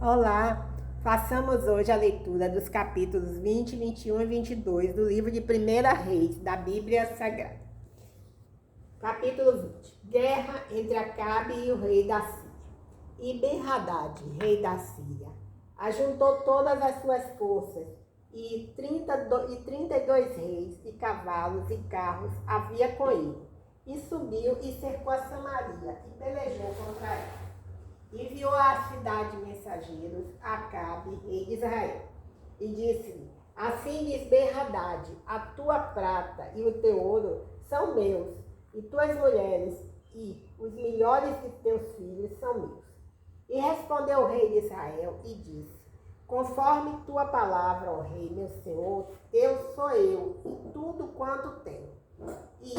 Olá, façamos hoje a leitura dos capítulos 20, 21 e 22 do livro de 1 Reis, da Bíblia Sagrada. Capítulo 20. Guerra entre Acabe e o rei da Síria. E Ben-Hadad, rei da Síria, ajuntou todas as suas forças e 32 reis e cavalos e carros havia com ele. E subiu e cercou a Samaria e pelejou contra ela. Enviou à cidade mensageiros a Acabe, rei de Israel, e disse-lhe: assim diz Ben-Hadad, a tua prata e o teu ouro são meus, e tuas mulheres e os melhores de teus filhos são meus. E respondeu o rei de Israel e disse: conforme tua palavra, ó rei, meu senhor, eu sou eu e tudo quanto tenho. E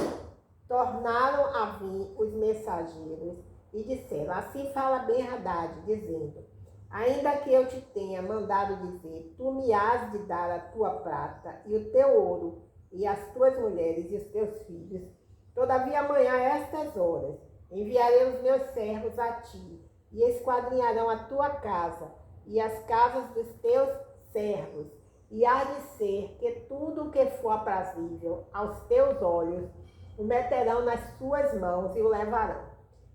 tornaram a vir os mensageiros e disseram: assim fala Ben-Hadad, dizendo: ainda que eu te tenha mandado dizer, tu me has de dar a tua prata e o teu ouro, e as tuas mulheres e os teus filhos, todavia amanhã a estas horas enviarei os meus servos a ti, e esquadrinharão a tua casa e as casas dos teus servos, e há de ser que tudo o que for aprazível aos teus olhos, o meterão nas suas mãos e o levarão.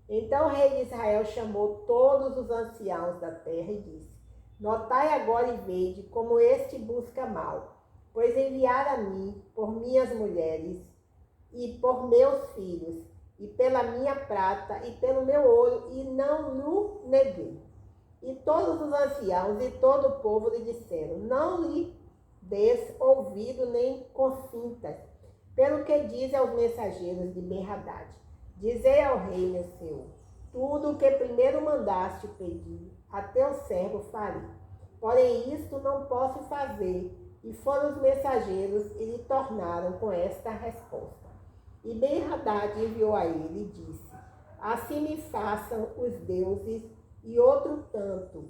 Então o rei de Israel chamou todos os anciãos da terra e disse: notai agora e vede como este busca mal, pois enviara a mim por minhas mulheres e por meus filhos, e pela minha prata e pelo meu ouro, e não lhe neguei. E todos os anciãos e todo o povo lhe disseram: não lhe des ouvido nem consintas, pelo que diz aos mensageiros de Ben-Hadad. Dizei ao rei, meu senhor, tudo o que primeiro mandaste pedir, a teu servo farei. Porém isto não posso fazer. E foram os mensageiros e lhe tornaram com esta resposta. E Ben-Hadad enviou a ele e disse: assim me façam os deuses e outro tanto,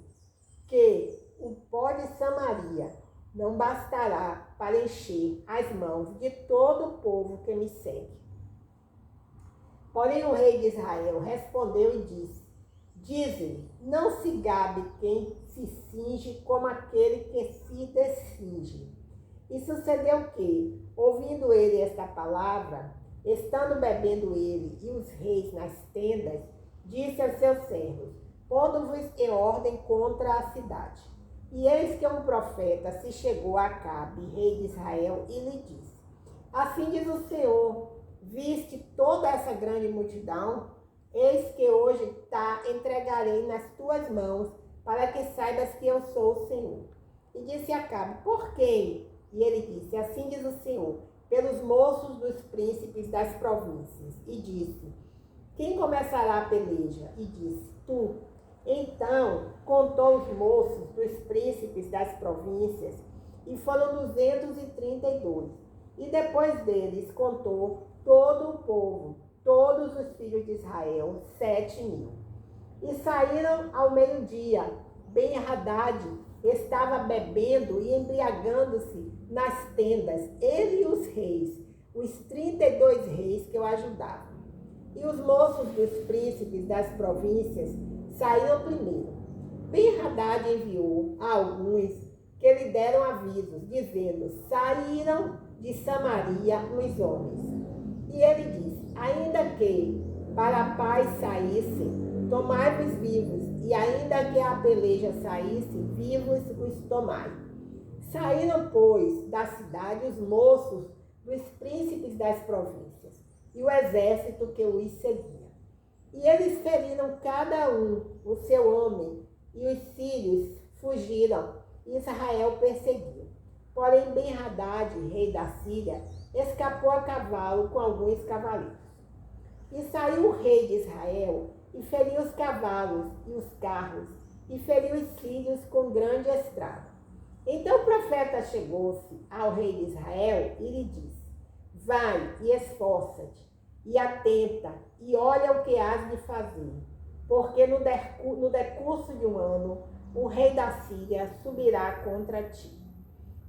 que o pó de Samaria não bastará para encher as mãos de todo o povo que me segue. Porém o rei de Israel respondeu e disse: dize-lhe, não se gabe quem se cinge como aquele que se descinge. E sucedeu que, ouvindo ele esta palavra, estando bebendo ele e os reis nas tendas, disse aos seus servos: pondo-vos em ordem contra a cidade. E eis que um profeta se chegou a Acabe, rei de Israel, e lhe disse: assim diz o Senhor, viste toda essa grande multidão? Eis que hoje entregarei nas tuas mãos, para que saibas que eu sou o Senhor. E disse Acabe: por quem? E ele disse: assim diz o Senhor, pelos moços dos príncipes das províncias. E disse: quem começará a peleja? E disse: tu. Então contou os moços dos príncipes das províncias, e foram 232. E depois deles contou todo o povo, todos os filhos de Israel, 7.000. E saíram ao meio-dia. Ben-Hadad estava bebendo e embriagando-se nas tendas, ele e os reis, os 32 reis que o ajudavam. E os moços dos príncipes das províncias saíram primeiro. Ben-Hadad enviou a alguns que lhe deram avisos, dizendo: saíram de Samaria uns homens. E ele disse: ainda que para a paz saíssem, tomai-vos vivos, e ainda que a peleja saísse, vivos os tomai. Saíram, pois, da cidade os moços dos príncipes das províncias, e o exército que os seguia. E eles feriram cada um o seu homem, e os sírios fugiram, e Israel perseguiu. Porém Ben-Hadad, rei da Síria, escapou a cavalo com alguns cavaleiros. E saiu o rei de Israel, e feriu os cavalos e os carros, e feriu os sírios com grande estrago. Então o profeta chegou-se ao rei de Israel e lhe disse: vai e esforça-te, e atenta, e olha o que has de fazer, porque no decurso de um ano o rei da Síria subirá contra ti.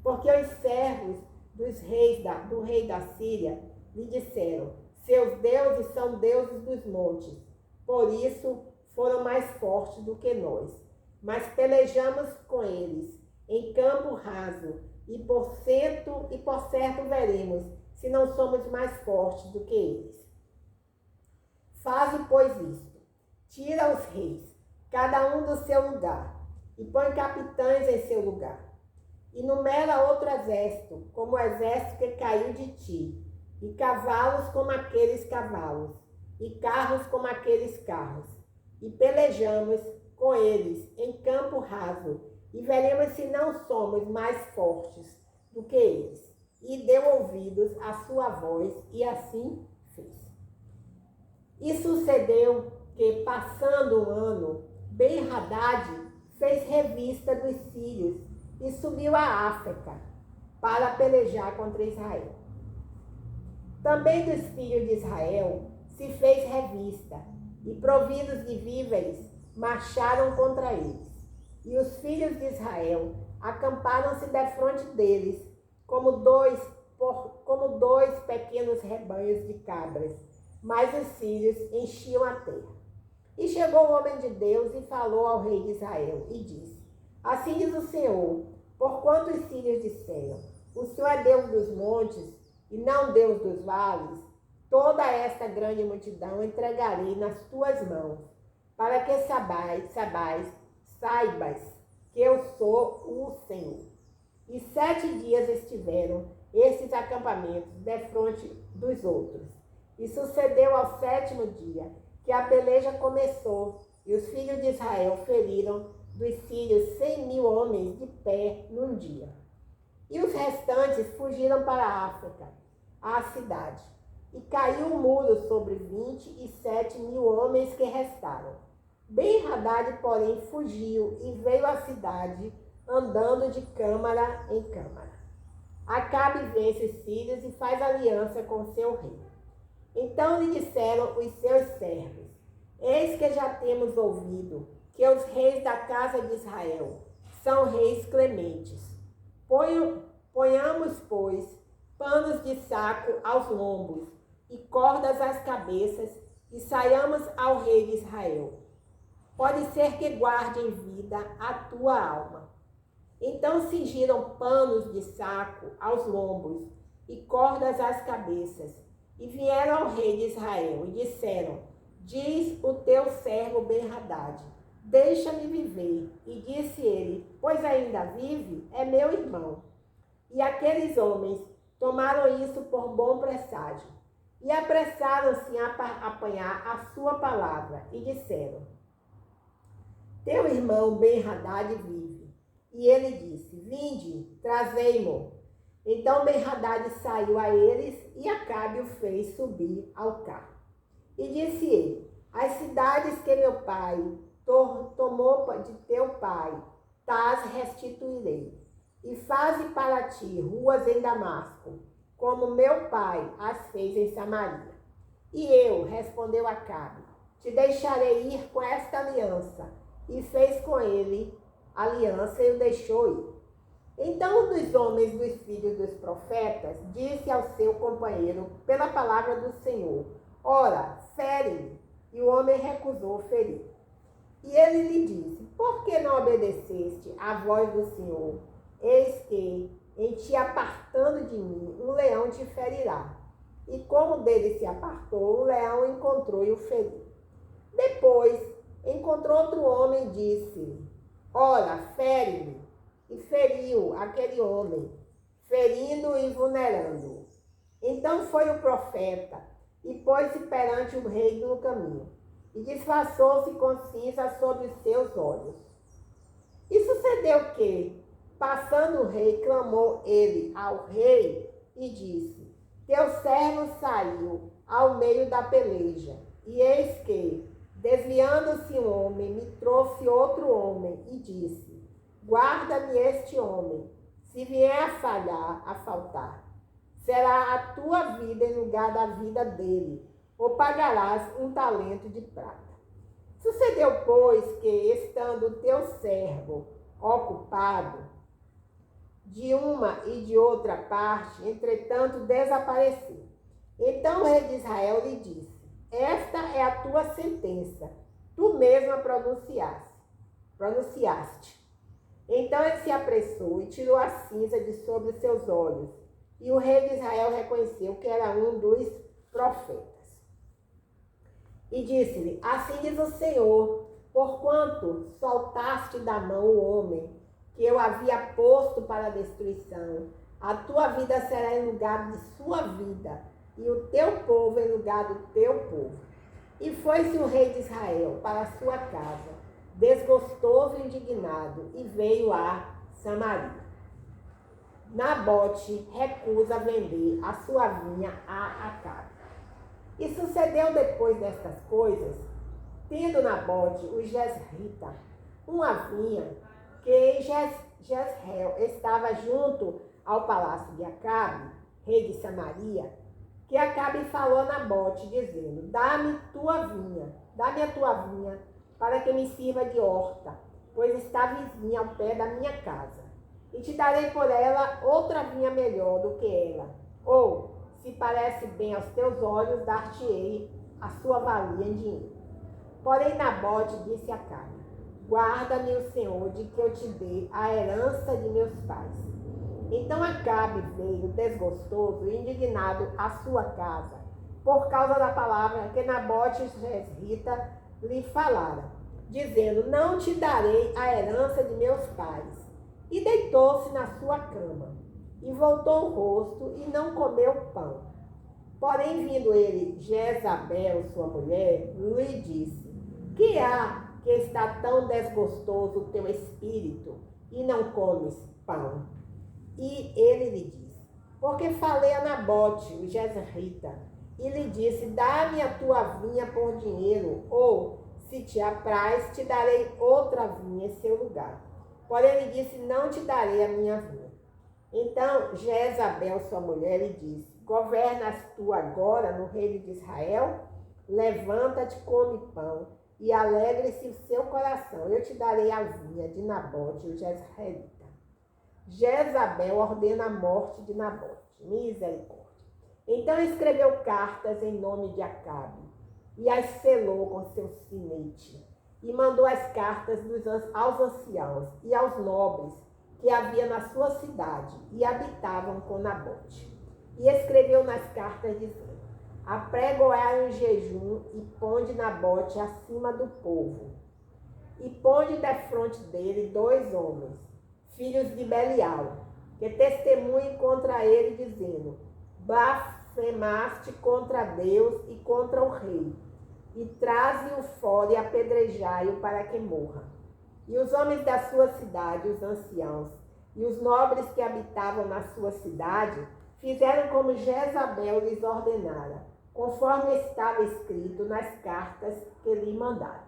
Porque os servos do rei da Síria lhe disseram: seus deuses são deuses dos montes, por isso foram mais fortes do que nós. mas pelejamos com eles em campo raso, e por certo veremos se não somos mais fortes do que eles. Faze, pois, isto: tira os reis, cada um do seu lugar, e põe capitães em seu lugar. E numera outro exército, como o exército que caiu de ti, e cavalos como aqueles cavalos, e carros como aqueles carros. E pelejamos com eles em campo raso, e veremos se não somos mais fortes do que eles. E deu ouvidos à sua voz, e assim fez. E sucedeu que, passando um ano, Ben-Hadad fez revista dos sírios e subiu a África para pelejar contra Israel. Também dos filhos de Israel se fez revista, e providos de víveres, marcharam contra eles. E os filhos de Israel acamparam-se defronte deles, como dois pequenos rebanhos de cabras, mas os filhos enchiam a terra. E chegou o homem de Deus e falou ao rei de Israel, e disse: assim diz o Senhor, porquanto os sírios disseram: o Senhor é Deus dos montes e não Deus dos vales, toda esta grande multidão entregarei nas tuas mãos, para que saibas que eu sou o Senhor. E 7 dias estiveram esses acampamentos defronte dos outros. E sucedeu ao 7º dia que a peleja começou, e os filhos de Israel feriram dos sírios 100.000 homens de pé num dia. E os restantes fugiram para a África, à cidade. E caiu um muro sobre 27.000 homens que restaram. Ben-Hadad, porém, fugiu e veio à cidade, andando de câmara em câmara. Acabe vence os sírios e faz aliança com seu rei. Então lhe disseram os seus servos: eis que já temos ouvido que os reis da casa de Israel são reis clementes. Ponhamos, pois, panos de saco aos lombos e cordas às cabeças, e saiamos ao rei de Israel. Pode ser que guarde em vida a tua alma. Então cingiram panos de saco aos lombos e cordas às cabeças, e vieram ao rei de Israel e disseram: diz o teu servo Ben-Hadad: deixa-me viver. E disse ele: pois ainda vive, é meu irmão. E aqueles homens tomaram isso por bom presságio, e apressaram-se a apanhar a sua palavra, e disseram: teu irmão Ben-Hadad vive. E ele disse: vinde, trazei-mo. Então Ben-Hadad saiu a eles, e Acabe o fez subir ao carro. E disse ele: as cidades que meu pai tomou de teu pai, tas restituirei. E faze para ti ruas em Damasco, como meu pai as fez em Samaria. E eu, respondeu Acabe, te deixarei ir com esta aliança. E fez com ele aliança e o deixou ir. Então um dos homens dos filhos dos profetas disse ao seu companheiro pela palavra do Senhor: ora, fere-me. E o homem recusou ferir. E ele lhe disse: por que não obedeceste à voz do Senhor? Eis que, em te apartando de mim, um leão te ferirá. E como dele se apartou, o leão encontrou e o feriu. Depois encontrou outro homem e disse: ora, fere-me. E feriu aquele homem, ferindo e vulnerando-o. Então foi o profeta e pôs-se perante o rei no caminho, e disfarçou-se com cinza sobre os seus olhos. E sucedeu que, passando o rei, clamou ele ao rei e disse: teu servo saiu ao meio da peleja, e eis que, desviando-se um homem, me trouxe outro homem e disse: guarda-me este homem, se vier a faltar, será a tua vida em lugar da vida dele, ou pagarás um talento de prata. Sucedeu, pois, que, estando o teu servo ocupado de uma e de outra parte, entretanto desapareceu. Então o rei de Israel lhe disse: esta é a tua sentença, tu mesma pronunciaste. pronunciaste. Então ele se apressou e tirou a cinza de sobre seus olhos. E o rei de Israel reconheceu que era um dos profetas. E disse-lhe: assim diz o Senhor, porquanto soltaste da mão o homem que eu havia posto para a destruição, a tua vida será em lugar de sua vida, e o teu povo em lugar do teu povo. E foi-se o rei de Israel para a sua casa, desgostoso e indignado, e veio a Samaria. Nabote recusa vender a sua vinha a Acabe. E sucedeu depois destas coisas, tendo Nabote o Jezreelita uma vinha que em Jezreel estava junto ao palácio de Acabe, rei de Samaria, que Acabe falou a Nabote, dizendo: dá-me a tua vinha, para que me sirva de horta, pois está vizinha ao pé da minha casa. E te darei por ela outra vinha melhor do que ela. Ou, se parece bem aos teus olhos, dar-te-ei a sua valia em dinheiro. Porém Nabote disse a Acabe: guarda-me o Senhor de que eu te dê a herança de meus pais. Então Acabe veio desgostoso e indignado à sua casa, por causa da palavra que Nabote Jezreelita lhe falara, dizendo: não te darei a herança de meus pais. E deitou-se na sua cama, e voltou o rosto, e não comeu pão. Porém, vindo ele, Jezabel, sua mulher, lhe disse: que há que está tão desgostoso o teu espírito, e não comes pão? E ele lhe disse: porque falei a Nabote, o Jezreelita, e lhe disse: dá-me a tua vinha por dinheiro, ou, se te apraz, te darei outra vinha em seu lugar. Porém ele disse: não te darei a minha vinha. Então Jezabel, sua mulher, lhe disse: governas tu agora no reino de Israel? Levanta-te, come pão, e alegre-se o seu coração. Eu te darei a vinha de Nabote, o Jezreelita. Jezabel ordena a morte de Nabote. Misericórdia. Então escreveu cartas em nome de Acabe, e as selou com seu sinete, e mandou as cartas aos anciãos e aos nobres que havia na sua cidade e habitavam com Nabote. E escreveu nas cartas dizendo: apregoai um jejum e ponde Nabote acima do povo. E ponde defronte dele 2 homens, filhos de Belial, que testemunhem contra ele, dizendo: blasfemaste contra Deus e contra o rei. E traze-o fora e apedrejai-o para que morra. E os homens da sua cidade, os anciãos, e os nobres que habitavam na sua cidade, fizeram como Jezabel lhes ordenara, conforme estava escrito nas cartas que lhe mandaram.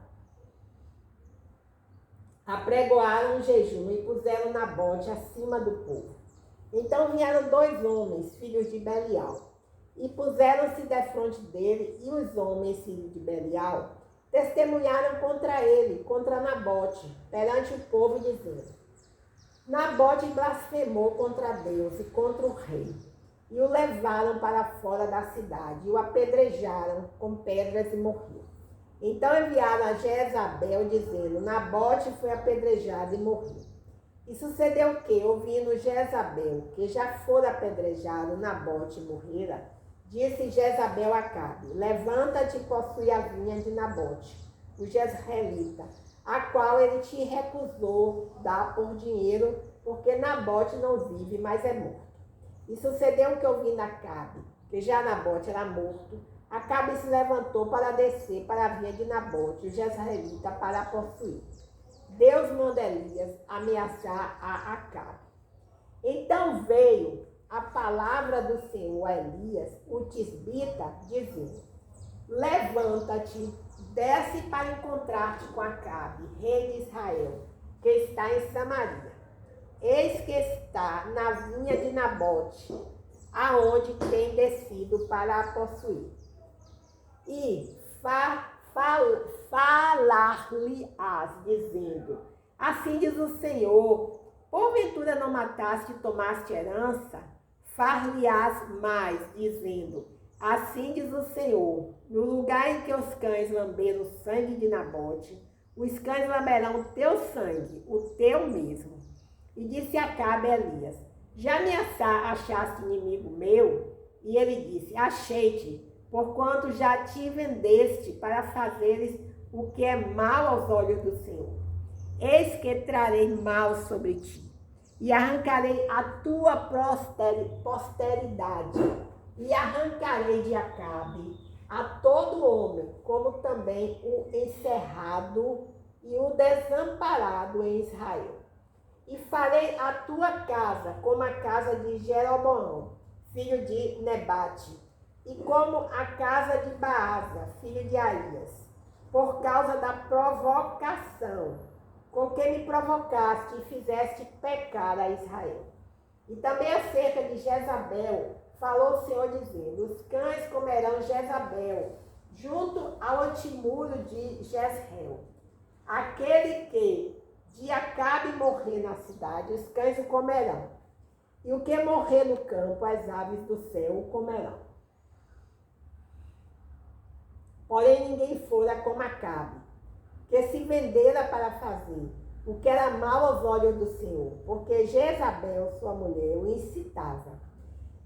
Apregoaram um jejum e puseram Nabote acima do povo. Então vieram 2 homens, filhos de Belial, e puseram-se defronte dele, e os homens, filhos de Belial, testemunharam contra ele, contra Nabote, perante o povo, dizendo: Nabote blasfemou contra Deus e contra o rei. E o levaram para fora da cidade, e o apedrejaram com pedras e morreu. Então enviaram a Jezabel, dizendo: Nabote foi apedrejado e morreu. E sucedeu que, ouvindo Jezabel, que já fora apedrejado, Nabote morrera, disse Jezabel a Acabe: levanta-te e possui a vinha de Nabote, o Jezreelita, a qual ele te recusou dar por dinheiro, porque Nabote não vive, mas é morto. E sucedeu que, ouvindo Acabe, que já Nabote era morto, Acabe se levantou para descer para a vinha de Nabote, o Jezreelita, para a possuir. Deus manda Elias ameaçar a Acabe. Então veio a palavra do Senhor a Elias, o tisbita, dizendo: levanta-te, desce para encontrar-te com Acabe, rei de Israel, que está em Samaria. Eis que está na vinha de Nabote, aonde tem descido para a possuir. E falar-lhe-ás, dizendo: assim diz o Senhor, porventura não mataste e tomaste herança? Far-lhe-ás mais, dizendo: assim diz o Senhor, no lugar em que os cães lamberam o sangue de Nabote, os cães lamberão o teu sangue, o teu mesmo. E disse Acabe a Elias: já me achaste inimigo meu? E ele disse: achei-te, porquanto já te vendeste para fazeres o que é mal aos olhos do Senhor. Eis que trarei mal sobre ti, e arrancarei a tua posteridade, e arrancarei de Acabe a todo homem, como também o encerrado e o desamparado em Israel. E farei a tua casa como a casa de Jeroboão, filho de Nebate, e como a casa de Baasa, filho de Aías, por causa da provocação com que me provocaste e fizeste pecar a Israel. E também acerca de Jezabel, falou o Senhor dizendo: os cães comerão Jezabel, junto ao antemuro de Jezreel. Aquele que de Acabe morrer na cidade, os cães o comerão. E o que morrer no campo, as aves do céu o comerão. Porém ninguém fora como Acabe, que se vendera para fazer o que era mal aos olhos do Senhor, porque Jezabel, sua mulher, o incitava.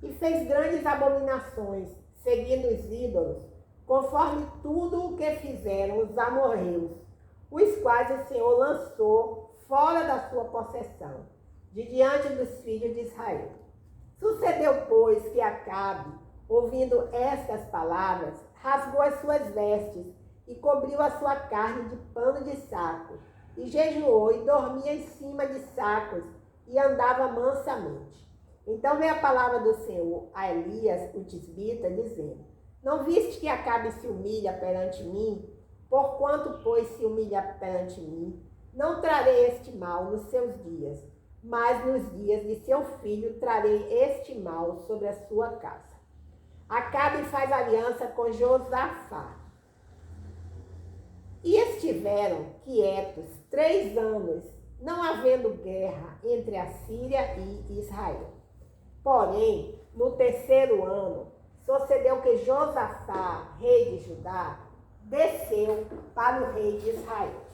E fez grandes abominações, seguindo os ídolos, conforme tudo o que fizeram os amorreus, os quais o Senhor lançou fora da sua possessão, de diante dos filhos de Israel. Sucedeu, pois, que Acabe, ouvindo estas palavras, rasgou as suas vestes e cobriu a sua carne de pano de saco, e jejuou e dormia em cima de sacos, e andava mansamente. Então veio a palavra do Senhor a Elias, o tisbita, dizendo: não viste que Acabe se humilha perante mim? Porquanto, pois, se humilha perante mim, não trarei este mal nos seus dias, mas nos dias de seu filho trarei este mal sobre a sua casa. Acabe faz aliança com Josafá. E estiveram quietos 3 anos, não havendo guerra entre a Síria e Israel. Porém, no 3º ano, sucedeu que Josafá, rei de Judá, desceu para o rei de Israel.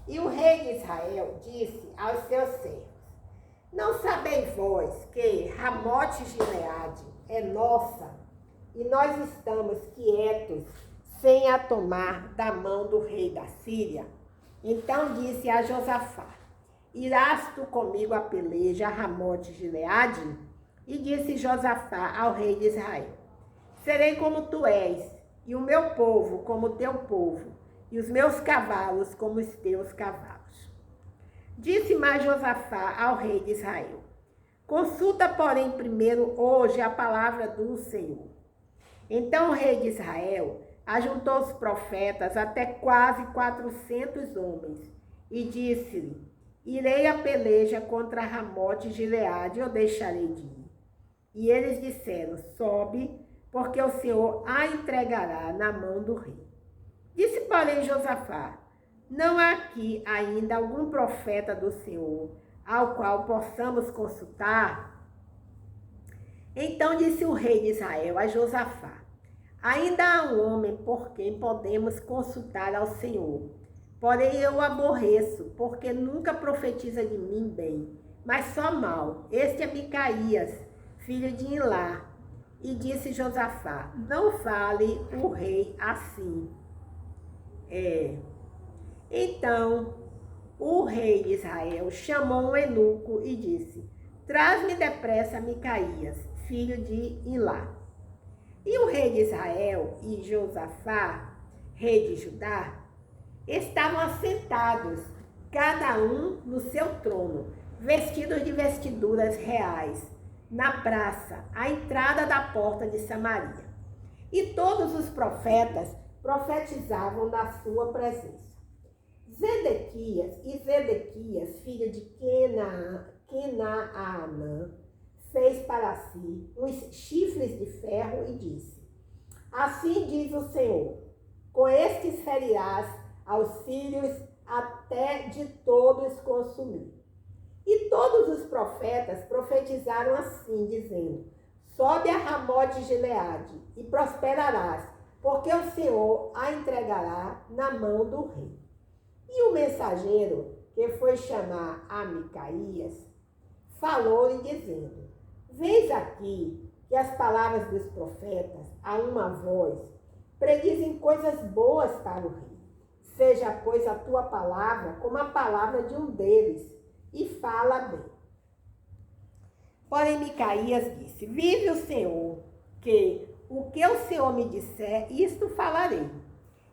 E o rei de Israel disse aos seus servos: não sabeis vós que Ramote-Gileade é nossa, e nós estamos quietos, sem a tomar da mão do rei da Síria? Então disse a Josafá: irás tu comigo a peleja a Ramote-Gileade? E disse Josafá ao rei de Israel: serei como tu és, e o meu povo como o teu povo, e os meus cavalos como os teus cavalos. Disse mais Josafá ao rei de Israel: consulta, porém, primeiro hoje a palavra do Senhor. Então o rei de Israel ajuntou os profetas, até quase 400 homens, e disse-lhe: irei a peleja contra Ramote-Gileade, ou deixarei de ir? E eles disseram: sobe, porque o Senhor a entregará na mão do rei. Disse, porém, Josafá: não há aqui ainda algum profeta do Senhor, ao qual possamos consultar? Então disse o rei de Israel a Josafá: ainda há um homem por quem podemos consultar ao Senhor. Porém eu o aborreço, porque nunca profetiza de mim bem, mas só mal. Este é Micaías, filho de Ilá. E disse Josafá: não fale o rei assim. Então o rei de Israel chamou um eunuco e disse: traz-me depressa Micaías, filho de Ilá. E o rei de Israel e Josafá, rei de Judá, estavam assentados, cada um no seu trono, vestidos de vestiduras reais, na praça, à entrada da porta de Samaria. E todos os profetas profetizavam na sua presença. Zedequias, filho de Kenaanã, fez para si uns chifres de ferro e disse: assim diz o Senhor: com estes ferirás aos filhos até de todos consumir. E todos os profetas profetizaram assim, dizendo: sobe a Ramote-Gileade e prosperarás, porque o Senhor a entregará na mão do rei. E E o mensageiro que foi chamar a Micaías falou-lhe dizendo: Vês aqui que as palavras dos profetas, a uma voz, predizem coisas boas para o rei. Seja, pois, a tua palavra como a palavra de um deles, e fala bem. Porém, Micaías disse: Vive o Senhor, que o que o Senhor me disser, isto falarei.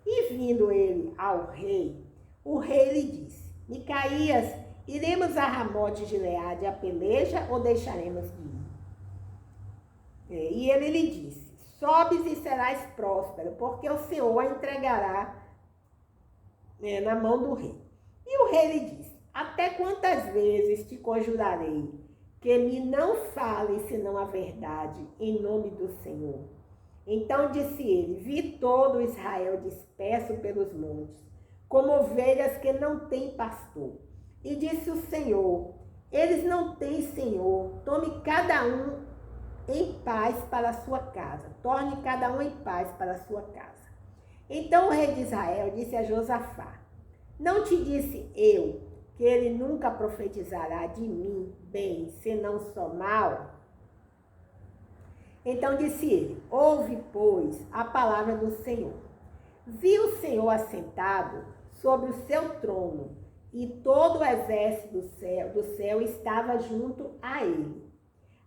E vindo ele ao rei, o rei lhe disse: Micaías, iremos a Ramote de Gileade a peleja ou deixaremos de ir? E ele lhe disse: Sobes e serás próspero, porque o Senhor a entregará na mão do rei. E o rei lhe disse: Até quantas vezes te conjurarei que me não fale senão a verdade, em nome do Senhor? Então disse ele: Vi todo Israel disperso pelos montes, como ovelhas que não têm pastor. E disse o Senhor: Eles não têm Senhor, tome cada um em paz para a sua casa. Torne cada um em paz para a sua casa. Então o rei de Israel disse a Josafá: Não te disse eu que ele nunca profetizará de mim bem, senão só mal? Então disse ele: Ouve, pois, a palavra do Senhor. Vi o Senhor assentado sobre o seu trono, e todo o exército do céu estava junto a ele.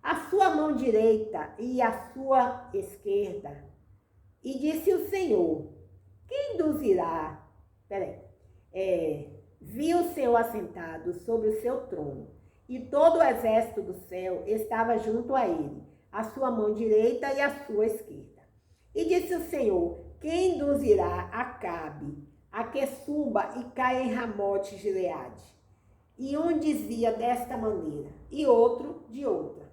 A sua mão direita e a sua esquerda. E disse o Senhor: Quem induzirá? Vi o Senhor assentado sobre o seu trono, e todo o exército do céu estava junto a ele, a sua mão direita e a sua esquerda. E disse o Senhor: Quem induzirá Acabe a que suba e caia em Ramote de Gileade? E um dizia desta maneira, e outro de outra.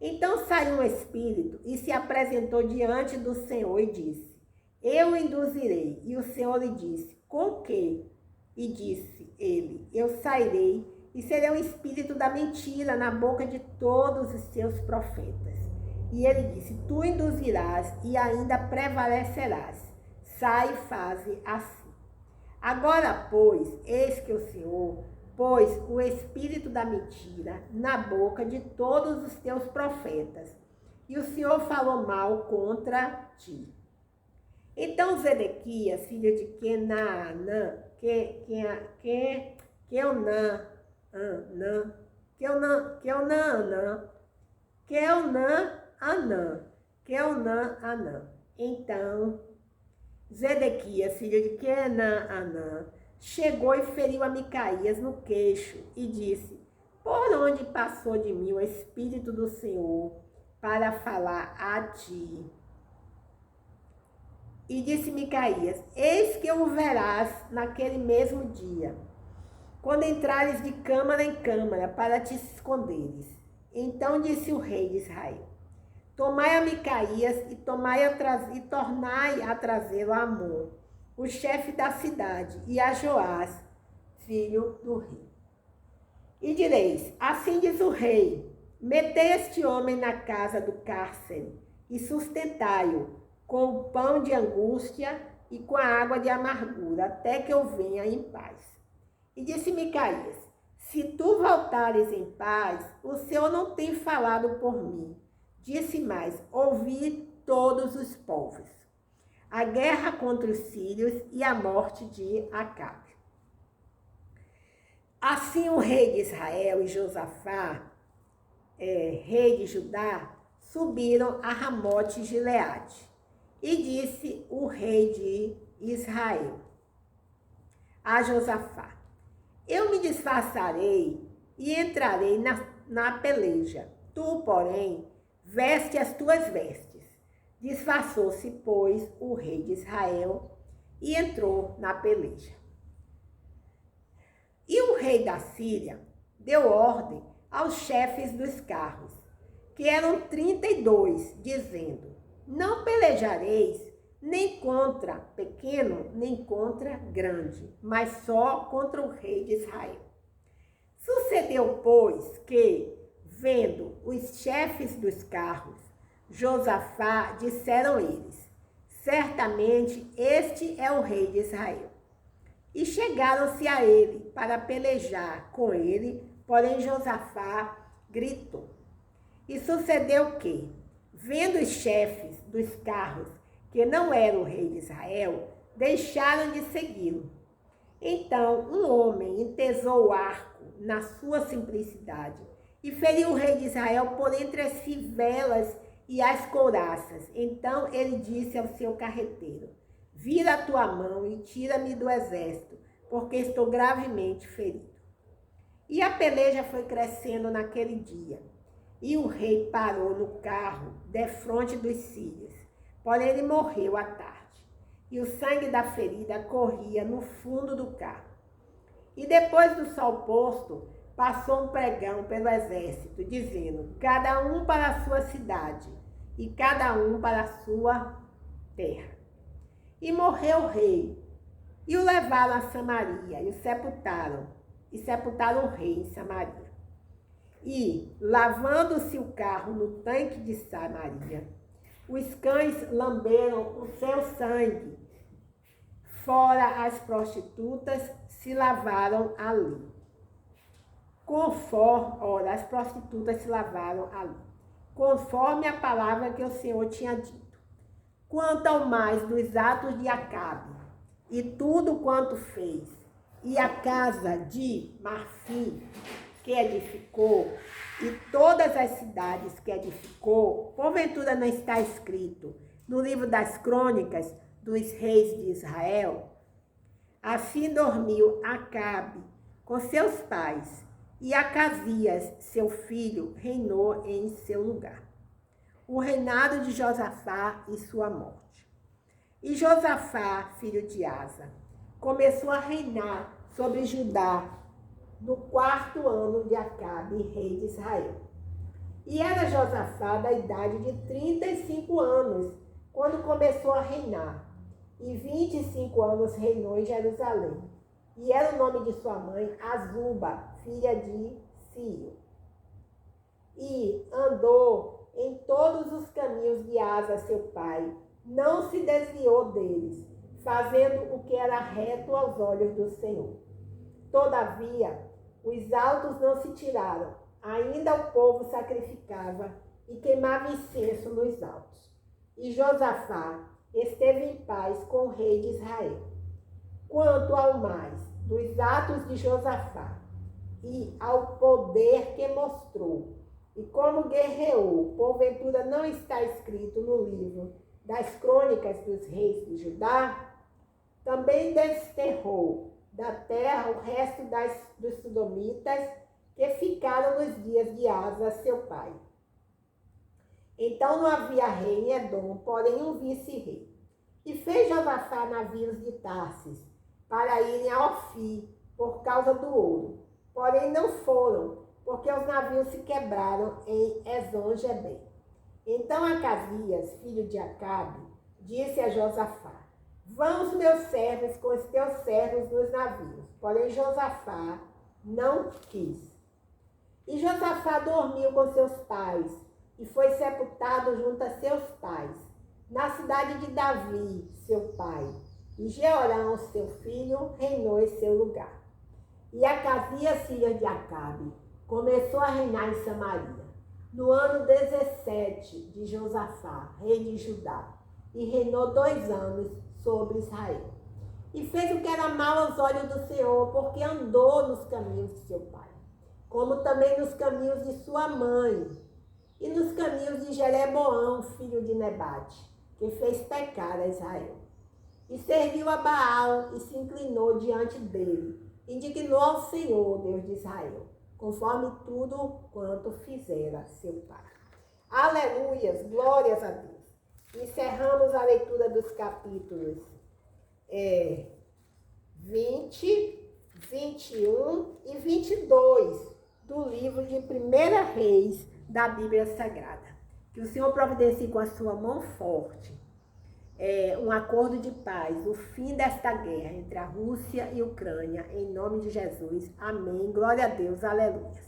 Então saiu um espírito e se apresentou diante do Senhor e disse: Eu o induzirei. E o Senhor lhe disse: Com que? E disse ele: Eu sairei e serei um espírito da mentira na boca de todos os seus profetas. E ele disse: Tu induzirás e ainda prevalecerás. Sai e faze assim. Agora, pois, eis que o Senhor pôs o espírito da mentira na boca de todos os teus profetas, e o Senhor falou mal contra ti. Então Zedequias, filho de Kenaanã, Então Zedequias, filho de Kenaanã, chegou e feriu a Micaías no queixo e disse: Por onde passou de mim o Espírito do Senhor para falar a ti? E disse Micaías: Eis que o verás naquele mesmo dia, quando entrares de câmara em câmara para te esconderes. Então disse o rei de Israel: Tomai a Micaías e tornai a trazê-lo a Amon, o chefe da cidade, e a Joás, filho do rei. E direis: Assim diz o rei: Metei este homem na casa do cárcere e sustentai-o com o pão de angústia e com a água de amargura, até que eu venha em paz. E disse Micaías: Se tu voltares em paz, o Senhor não tem falado por mim. Disse mais: Ouvi todos os povos, a guerra contra os sírios e a morte de Acabe. Assim o rei de Israel e Josafá, rei de Judá, subiram a Ramote de Gileade. E disse o rei de Israel a Josafá: Eu me disfarçarei e entrarei na peleja. Tu, porém, veste as tuas vestes. Disfarçou-se, pois, o rei de Israel e entrou na peleja. E o rei da Síria deu ordem aos chefes dos carros, que eram 32, dizendo: Não pelejareis nem contra pequeno, nem contra grande, mas só contra o rei de Israel. Sucedeu, pois, que, vendo os chefes dos carros, Josafá, disseram eles: Certamente este é o rei de Israel. E chegaram-se a ele para pelejar com ele, porém Josafá gritou. E sucedeu que, vendo os chefes dos carros que não era o rei de Israel, deixaram de segui-lo. Então um homem entesou o arco na sua simplicidade e feriu o rei de Israel por entre as fivelas e as couraças. Então ele disse ao seu carreteiro: vira a tua mão e tira-me do exército, porque estou gravemente ferido. E a peleja foi crescendo naquele dia. E o rei parou no carro defronte dos sírios. Porém ele morreu à tarde. E o sangue da ferida corria no fundo do carro. E depois do sol posto, passou um pregão pelo exército, dizendo: cada um para a sua cidade, e cada um para a sua terra. E morreu o rei, e o levaram a Samaria, e o sepultaram, o rei em Samaria. E, lavando-se o carro no tanque de Samaria, os cães lamberam o seu sangue. Fora as prostitutas se lavaram ali. As prostitutas se lavaram ali, conforme a palavra que o Senhor tinha dito. Quanto ao mais dos atos de Acabe, e tudo quanto fez, e a casa de Marfim que edificou, e todas as cidades que edificou, porventura não está escrito no livro das crônicas dos reis de Israel? Assim dormiu Acabe com seus pais, e Acasias, seu filho, reinou em seu lugar. O reinado de Josafá e sua morte. E Josafá, filho de Asa, começou a reinar sobre Judá no 4º ano de Acabe, rei de Israel. E era Josafá da idade de 35 anos, quando começou a reinar, e 25 anos reinou em Jerusalém. E era o nome de sua mãe Azuba, filha de Sio. E andou em todos os caminhos de Asa, seu pai, não se desviou deles, fazendo o que era reto aos olhos do Senhor. Todavia, os altos não se tiraram, ainda o povo sacrificava e queimava incenso nos altos. E Josafá esteve em paz com o rei de Israel. Quanto ao mais dos atos de Josafá e ao poder que mostrou, e como guerreou, porventura não está escrito no livro das crônicas dos reis de Judá? Também desterrou da terra o resto dos sodomitas que ficaram nos dias de Asa, seu pai. Então não havia rei em Edom, porém um vice-rei. E fez Josafá navios de Tarsis para irem a Ofir por causa do ouro. Porém não foram, porque os navios se quebraram em Ezon-Geber. Então Acasias, filho de Acabe, disse a Josafá: vão os meus servos com os teus servos nos navios. Porém Josafá não quis. E Josafá dormiu com seus pais e foi sepultado junto a seus pais, na cidade de Davi, seu pai. E Jeorão, seu filho, reinou em seu lugar. E Acasias, filho de Acabe, começou a reinar em Samaria, no ano 17 de Josafá, rei de Judá, e reinou 2 anos sobre Israel. E fez o que era mal aos olhos do Senhor, porque andou nos caminhos de seu pai, como também nos caminhos de sua mãe, e nos caminhos de Jeroboão, filho de Nebate, que fez pecar a Israel. E serviu a Baal e se inclinou diante dele, e dignou ao Senhor, Deus de Israel, conforme tudo quanto fizera seu pai. Aleluias, glórias a Deus. Encerramos a leitura dos capítulos 20, 21 e 22 do livro de 1 Reis da Bíblia Sagrada. Que o Senhor providencie com a sua mão forte um acordo de paz, o fim desta guerra entre a Rússia e a Ucrânia, em nome de Jesus. Amém. Glória a Deus. Aleluia.